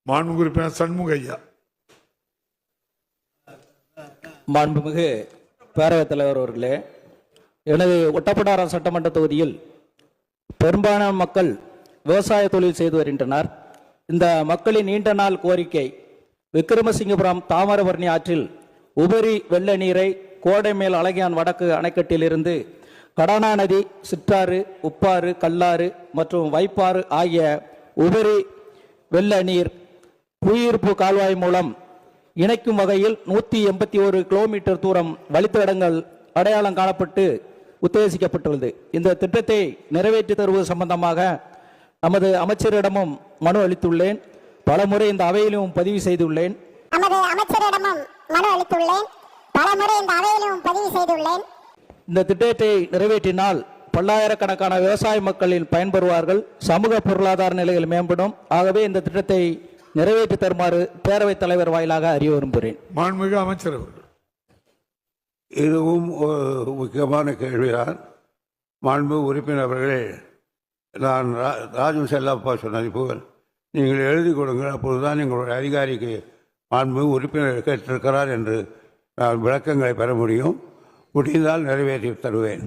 மாண்புமிகு உறுப்பினர் சண்முகையா. மாண்புமிகு பேரவைத் தலைவர் அவர்களே, எனது ஒட்டப்பிடாரம் சட்டமன்ற தொகுதியில் பெரும்பாலான மக்கள் விவசாய தொழில் செய்து வருகின்றனர். இந்த மக்களின் நீண்ட நாள் கோரிக்கை விக்கிரமசிங்கபுரம் தாமிரபரணி ஆற்றில் உபரி வெள்ள நீரை கோடைமேல் அழகியான் வடக்கு அணைக்கட்டிலிருந்து கடனா நதி, சிற்றாறு, உப்பாறு, கல்லாறு மற்றும் வைப்பாறு ஆகிய உபரி வெள்ள நீர் குடியிருப்பு கால்வாய் மூலம் இணைக்கும் வகையில் 181 கிலோமீட்டர் தூரம் வழித்தடங்கள் அடையாளம் காணப்பட்டு உத்தேசிக்கப்பட்டுள்ளது. இந்த திட்டத்தை நிறைவேற்றி தருவது சம்பந்தமாக நமது அமைச்சரிடமும் மனு அளித்துள்ளேன். பலமுறை இந்த அவையிலும் பதிவு செய்துள்ளேன். இந்த திட்டத்தை நிறைவேற்றினால் பல்லாயிரக்கணக்கான விவசாய மக்களில் பயன்பெறுவார்கள், சமூக பொருளாதார நிலைகள் மேம்படும். ஆகவே இந்த திட்டத்தை நிறைவேற்றி தருமாறு பேரவைத் தலைவர் வாயிலாக அறிய விரும்புகிறேன். மாண்புமிகு அமைச்சர் அவர்கள். இதுவும் ஒரு முக்கியமான கேள்விதான். மாண்புமிகு உறுப்பினர் அவர்களே, நான் ராஜு செல்லப்பா சொன்னது போல் நீங்கள் எழுதி கொடுங்கள், அப்போதுதான் எங்களுடைய அதிகாரிக்கு மாண்புமிகு உறுப்பினர் கேட்டிருக்கிறார் என்று நான் விளக்கங்களை பெற முடியும். முடிந்தால் நிறைவேற்றி தருவேன்.